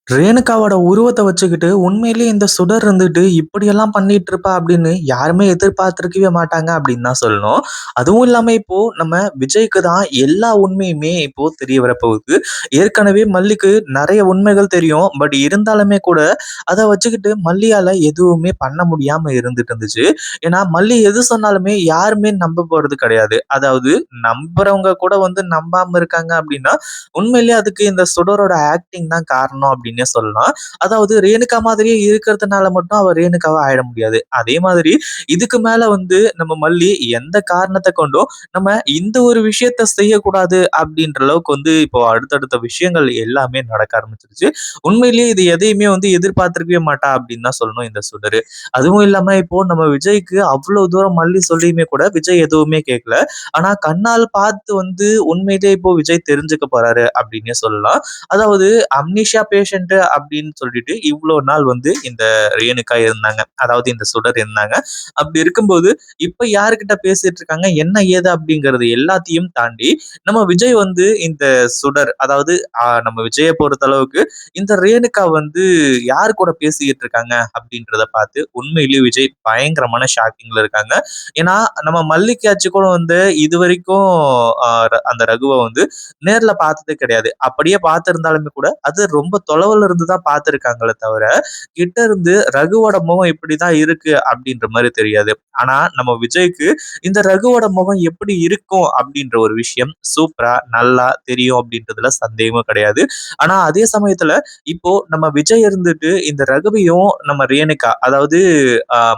ரேணுகாவோட உருவத்த வச்சுக்கிட்டு, உண்மையிலேயே இந்த சுடர் இருந்துட்டு இப்படியெல்லாம் பண்ணிட்டு இருப்பா அப்படின்னு யாருமே எதிர்பார்த்திருக்கவே மாட்டாங்க அப்படின்னு தான் சொல்லணும். அதுவும் இல்லாம இப்போ நம்ம விஜய்க்கு தான் எல்லா உண்மையுமே இப்போ தெரிய வரப்போகுது. ஏற்கனவே மல்லிக்கு நெறைய உண்மைகள் தெரியும். பட் இருந்தாலுமே கூட அத வச்சுக்கிட்டு மல்லியால எதுவுமே பண்ண முடியாம இருந்துட்டு இருந்துச்சு. ஏன்னா மல்லி எது சொன்னாலுமே யாருமே நம்ப போறது கிடையாது. அதாவது நம்புறவங்க கூட நம்பாம இருக்காங்க அப்படின்னா, உண்மையிலேயே அதுக்கு இந்த சுடரோட ஆக்டிங் தான் காரணம் அப்படின்னே சொல்லலாம். அதாவது ரேணுகா மாதிரியே இருக்கிறதுனால மட்டும் அவ ரேணுகாவா ஆயிட முடியாது. அதே மாதிரி இதுக்கு மேல நம்ம மல்லி எந்த காரணத்த கொண்டும் நம்ம இந்த ஒரு விஷயத்த செய்யக்கூடாது அப்படின்ற அளவுக்கு இப்போ அடுத்தடுத்த விஷயங்கள் எல்லாமே நடக்க ஆரம்பிச்சிருச்சு. உண்மையிலேயே இது எதையுமே எதிர்பார்த்திருக்கவே மாட்டா அப்படின்னு தான் சொல்லணும் இந்த சுடரு. அதுவும் இல்லாம இப்போ நம்ம விஜய்க்கு அவ்வளவு தூரம் மல்லி சொல்லியுமே கூட விஜய் எதுவுமே கேட்கல. ஆனா கண்ணால் பார்த்து உண்மையிலேயே இப்போ விஜய் தெரிஞ்சுக்க போறாரு அப்படின்னே சொல்லலாம். அதாவது அம்னீசியா பேஷண்ட் அப்படின்னு சொல்லிட்டு இவ்வளோ நாள் இந்த ரேணுகா இருந்தாங்க. அதாவது இந்த சுடர் இருந்தாங்க. அப்படி இருக்கும்போது இப்ப யாருகிட்ட பேசிட்டு இருக்காங்க, என்ன ஏது அப்படிங்கிறது எல்லாத்தையும் தாண்டி நம்ம விஜய் இந்த சுடர் அதாவது நம்ம விஜய பொறுத்த அளவுக்கு இந்த ரேணுகா யார் கூட பேசிக்கிட்டு இருக்காங்க அப்படின்றத பார்த்து உண்மையிலேயே விஜய் பயங்கரமான ஷாக்கிங்ல இருக்காங்க. ஏன்னா நம்ம மல்லிகையாச்சு கூட இதுவரைக்கும் அந்த ரகுவ நேர்ல பார்த்ததே கிடையாது. அப்படியே பார்த்திருந்தாலுமே கூட அது ரொம்ப தொலைவுல இருந்து தான் பார்த்திருக்காங்களே தவிர, கிட்ட இருந்து ரகுவோட முகம் இப்படிதான் இருக்கு அப்படின்ற மாரி தெரியாது. ஆனா நம்ம விஜய்க்கு இந்த ரகுவோட முகம் எப்படி இருக்கும் அப்படின்ற ஒரு விஷயம் சூப்பரா நல்லா தெரியும் அப்படின்றதுல சந்தேகமும் கிடையாது. ஆனா அதே சமயத்துல இப்போ நம்ம விஜய் இருந்துட்டு இந்த ரகுவையும் நம்ம ரேணுகா அதாவது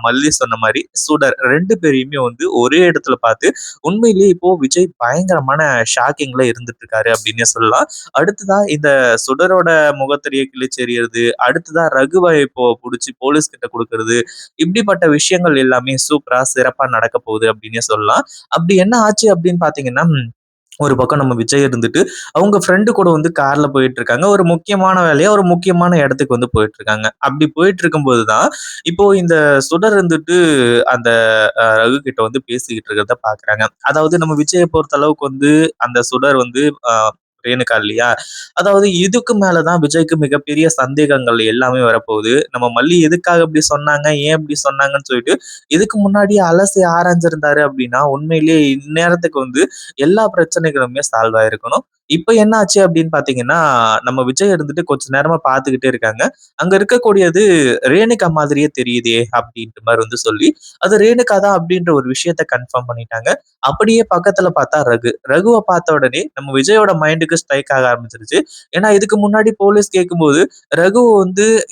மல்லி சொன்ன மாரி சுடர் 2 பேரையுமே ஒரே இடத்துல பார்த்து உண்மையிலேயே இப்போ விஜய் பயங்கரமான ஷாக்கிங்ல இருந்துட்டு இருக்காரு அப்படின்னே சொல்லலாம். அடுத்ததா இந்த சுடரோட முகத்திரைய கிழிச்சு எறியறது, அடுத்ததா ரகுவ இப்போ புடிச்சு போலீஸ் கிட்ட குடுக்கறது, இப்படிப்பட்ட விஷயங்கள் எல்லாமே சூப்பரா, சிறப்பா நடக்க போகுது அப்படின்னே சொல்லலாம். அப்படி என்ன ஆச்சு அப்படின்னு பார்த்தீங்கன்னா, ஒரு பக்கம் நம்ம விஜய் இருந்துட்டு, அவங்க ஃப்ரெண்டு கூட கார்ல போயிட்டுருக்காங்க. ஒரு முக்கியமான வேலையா, ஒரு முக்கியமான இடத்துக்கு போயிட்டுருக்காங்க. அப்படி போயிட்டுருக்கும்போது தான், இப்போ இந்த சுடர் இருந்துட்டு அந்த ரகு கிட்ட பேசிக்கிட்டு இருக்கிறத பார்க்குறாங்க. அதாவது நம்ம விஜய பொறுத்த அளவுக்கு அந்த சுடர் அ ரேணுகா இல்லையா? அதாவது இதுக்கு மேல தான் விஜய்க்கு மிகப்பெரிய சந்தேகங்கள் எல்லாமே வரப்போகுது. நம்ம மல்லி எதுக்காக இப்படி சொன்னாங்க? ஏன் இப்படி சொன்னாங்கன்னு சொல்லிட்டு, இதுக்கு முன்னாடியே அலசி ஆராய்ஞ்சிருந்தாரு அப்படின்னா, உண்மையிலேயே இந்நேரத்துக்கு எல்லா பிரச்சனைகளுமே சால்வ் ஆயிருக்கணும். இப்ப என்ன ஆச்சு அப்படின்னு பார்த்தீங்கன்னா, நம்ம விஜய் இருந்துட்டு கொஞ்ச நேரமா பார்த்துக்கிட்டே இருக்காங்க. அங்க இருக்கக்கூடியது ரேணுகா மாதிரியே தெரியுதே அப்படின்ற மாரி சொல்லி, அது ரேணுகா தான் அப்படின்ற ஒரு விஷயத்த கன்ஃபார்ம் பண்ணிட்டாங்க. அப்படியே பக்கத்துல பார்த்தா ரகு. ரகுவ பார்த்த உடனே நம்ம விஜயோட மைண்டுக்கு ஸ்ட்ரைக் ஆக ஆரம்பிச்சுருச்சு. ஏன்னா இதுக்கு முன்னாடி போலீஸ் கேட்கும்போது, ரகு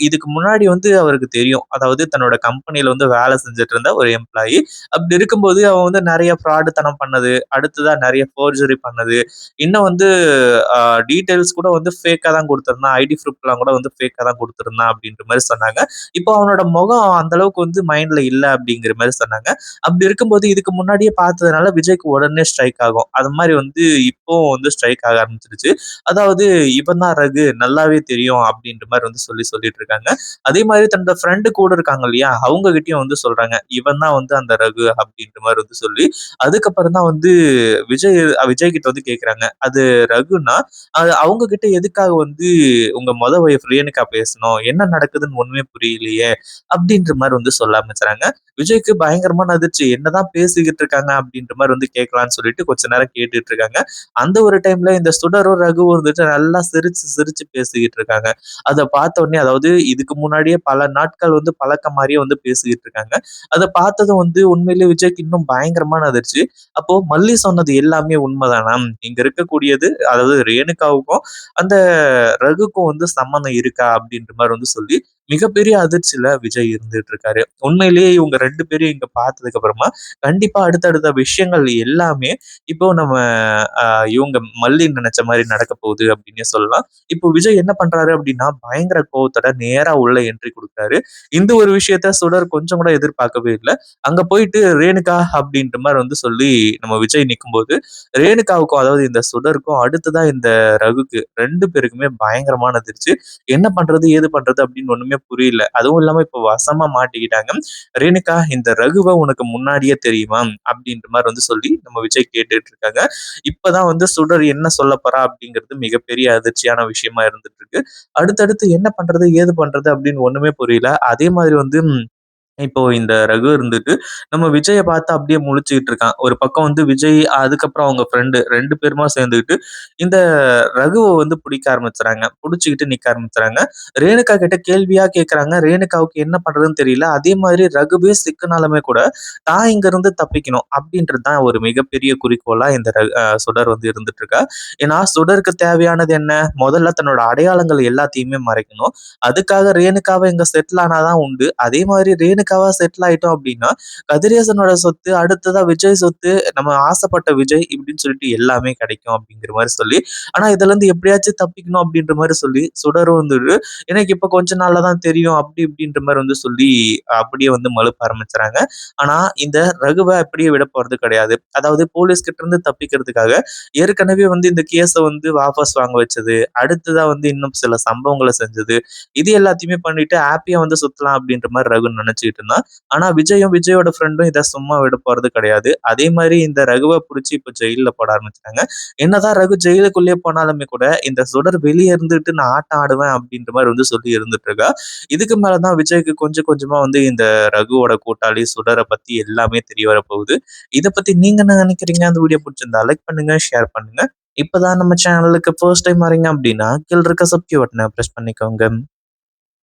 இதுக்கு முன்னாடி அவருக்கு தெரியும். அதாவது தன்னோட கம்பெனில வேலை செஞ்சுட்டு இருந்த ஒரு எம்ப்ளாயி. அப்படி இருக்கும்போது அவன் நெறைய ஃப்ராடுத்தனம் பண்ணது, அடுத்ததா நெறைய ஃபோர்ஜரி பண்ணது, இன்னும் அ டீட்டெயில்ஸ் கூட ஃபேக்கா தான் குடுத்திருந்தான். ஐடி ப்ரூஃப்லாம் கூட ஃபேக்கா தான் குடுத்திருந்தான் அப்படின்ற மாரி சொன்னாங்க. இப்போ அவனோட முகம் அந்த அளவுக்கு மைண்ட்ல இல்ல அப்படிங்கிற மாரி சொன்னாங்க. அப்படி இருக்கும்போது இதுக்கு முன்னாடியே பார்த்ததுனால விஜய்க்கு உடனே ஸ்ட்ரைக் ஆகும். அது மாரி இப்பவும் ஸ்ட்ரைக் ஆக ஆரம்பிச்சுருச்சு. அதாவது இவன் தான் ரகு நல்லாவே தெரியும் அப்படின்ற மாரி சொல்லிட்டு இருக்காங்க. அதே மாரி தன்னோட ஃப்ரெண்ட் கூட இருக்காங்க இல்லையா? அவங்க கிட்டயும் சொல்றாங்க. இவன் தான் அந்த ரகு அப்படின்ற மாரி சொல்லி, அதுக்கப்புறம் தான் விஜய் கிட்ட கேட்குறாங்க. அது ரகுன்னா, அது அவங்க கிட்ட எதுக்காக உங்க ஒய்ஃப் ரேணுகா பேசணும்? என்ன நடக்குதுன்னு ஒண்ணுமே புரியலையே! அப்படின்ற மாரி சொல்ல ஆரம்பிச்சுறாங்க. விஜய்க்கு பயங்கரமான அதிர்ச்சி. என்னதான் பேசிக்கிட்டு இருக்காங்க அப்படின்ற மாரி கேட்கலான்னு சொல்லிட்டு கொஞ்ச நேரம் கேட்டுட்டு இருக்காங்க. அந்த ஒரு டைம்ல இந்த சுடரும், ரகுவும் நல்லா சிரிச்சு, சிரிச்சு பேசிக்கிட்டு இருக்காங்க. அத பார்த்த உடனே அதாவது இதுக்கு முன்னாடியே பல நாட்கள் பழக்கம் மாரியே பேசிக்கிட்டு இருக்காங்க. அத பார்த்ததும் உண்மையிலேயே விஜய்க்கு இன்னும் பயங்கரமான அதிர்ச்சி. அப்போ மல்லி சொன்னது எல்லாமே உண்மைதானா? இங்க இருக்கக்கூடியது அதாவது ரேணுகாவுக்கும், அந்த ரகுக்கும் சம்மந்தம் இருக்கா? அப்படின்ற மாரி சொல்லி மிகப்பெரிய அதிர்ச்சியில விஜய் இருந்துட்டு இருக்காரு. உண்மையிலேயே இவங்க 2 பேரையும் இங்க பார்த்ததுக்கு அப்புறமா, கண்டிப்பா அடுத்தடுத்த விஷயங்கள் எல்லாமே இப்போ நம்ம அ இவங்க மல்லி நெனச்ச மாரி நடக்க போகுது அப்டின்னே சொல்லலாம். இப்போ விஜய் என்ன பண்றாரு அப்டின்னா, பயங்கர கோவத்தோட நேரா உள்ள என்ட்ரி குடுக்குறாரு. இந்த ஒரு விஷயத்த சுடர் கொஞ்சம் கூட எதிர்பார்க்கவே இல்ல. அங்க போயிட்டு ரேணுகா அப்டின்ற மாரி சொல்லி நம்ம விஜய் நிக்கும்போது, ரேணுகாவுக்கும் அதாவது இந்த சுடருக்கும் அடுத்ததா இந்த ரகுக்கு 2 பேருக்குமே பயங்கரமான அதிர்ச்சி. என்ன பண்றது? ஏது பண்றது? அப்படின்னு ஒண்ணுமே புரியல. அதுவும் இல்லாம இப்போ வசமா மாட்டிக்கிட்டாங்க. "ரேணுகா இந்த ரகுவ உனக்கு முன்னாடியே தெரியுமா?" அப்படின்ற மாரி வந்து சொல்லி நம்ம விஜய் கேட்டுட்டு இருக்காங்க. இப்பதான் வந்து சுடர் என்ன சொல்லப் போறா அப்படிங்கிறது மிகப்பெரிய அதிர்ச்சியான விஷயமா இருந்துட்டு இருக்கு. அடுத்தடுத்து என்ன பண்றது? ஏது பண்றது? அப்படின்னு ஒண்ணுமே புரியல. அதே மாதிரி வந்து இப்போ இந்த ரகு இருந்துட்டு, நம்ம விஜய பார்த்து அப்படியே முழிச்சுக்கிட்டு இருக்கான். ஒரு பக்கம் வந்து விஜய், அதுக்கப்புறம் அவங்க ஃப்ரெண்டு 2 பேருமா சேர்ந்துக்கிட்டு, இந்த ரகுவ வந்து பிடிக்க ஆரம்பிச்சுறாங்க. புடிச்சுக்கிட்டு நிக்க ஆரம்பிச்சுறாங்க. ரேணுகா கிட்ட கேள்வியா கேட்கறாங்க. ரேணுகாவுக்கு என்ன பண்றதுன்னு தெரியல. அதே மாதிரி ரகுவே சிக்குனாலுமே கூட, தான் இங்கிருந்து தப்பிக்கணும் அப்படின்றது தான் ஒரு மிகப்பெரிய குறிக்கோளா இந்த ர அ சுடர் வந்து இருந்துட்டு இருக்கா. ஏன்னா, சுடருக்கு தேவையானது என்ன? முதல்ல தன்னோட அடையாளங்கள் எல்லாத்தையுமே மறைக்கணும். அதுக்காக ரேணுகாவ இங்க செட்டில் ஆனா தான் உண்டு. அதே மாதிரி ரேணுகாவா செட்டில் ஆயிட்டோம் அப்படின்னா, கதிரேசனோட சொத்து, அடுத்ததா விஜய் சொத்து, நம்ம ஆசைப்பட்ட விஜய் இப்படின்னு சொல்லிட்டு எல்லாமே கிடைக்கும் அப்படிங்கிற மாரி சொல்லி, ஆனா இதுலருந்து எப்படியாச்சும் தப்பிக்கணும் அப்படின்ற மாரி சொல்லி, சுடரும் வந்துட்டு எனக்கு இப்ப கொஞ்ச நாள்ல தான் தெரியும் அப்படி இப்படின்ற மாரி வந்து சொல்லி, அப்படியே வந்து மழுப்ப ஆரம்பிச்சுறாங்க. ஆனா இந்த ரகுவ அப்படியே விட போறது கிடையாது. அதாவது போலீஸ் கிட்ட இருந்து தப்பிக்கிறதுக்காக ஏற்கனவே வந்து இந்த கேஸ வந்து வாபஸ் வாங்க வச்சது, அடுத்ததா வந்து இன்னும் சில சம்பவங்கள செஞ்சது, இது எல்லாத்தையுமே பண்ணிட்டு ஹாப்பியா வந்து சுத்தலாம் அப்படின்ற மாரி ரகு நினைச்சுக்கிட்டு இருந்தான். ஆனா விஜயும், விஜயோட ஃப்ரெண்டும் இத சும்மா விட போறது கிடையாது. அதே மாரி இந்த ரகுவ புடிச்சு இப்ப ஜெயில்ல போட ஆரம்பிச்சுட்டாங்க. என்னதான் ரகு ஜெயிலுக்குள்ளேயே போனாலுமே கூட, இந்த சுடர் வெளிய இருந்துட்டு நான் ஆட்டம் ஆடுவேன் அப்படின்ற மாரி வந்து சொல்லி இருந்துட்டு இருக்கா. இதுக்கு மேல தான் விஜய்க்கு கொஞ்சம் கொஞ்சமா வந்து இந்த ரகுவோட கூட்டாளி சுடர பத்தி எல்லாமே தெரிய வரப்போகுது. இத பத்தி நீங்க என்ன நினைக்கிறீங்க? அந்த வீடியோ புடிச்சிருந்தா லைக் பண்ணுங்க, ஷேர் பண்ணுங்க. இப்பதான் நம்ம சேனலுக்கு ஃபர்ஸ்ட் டைம் வரீங்க அப்படின்னா, கீழ இருக்க சப்ஸ்கிரைப் பட்டன பிரஸ் பண்ணிக்கோங்க.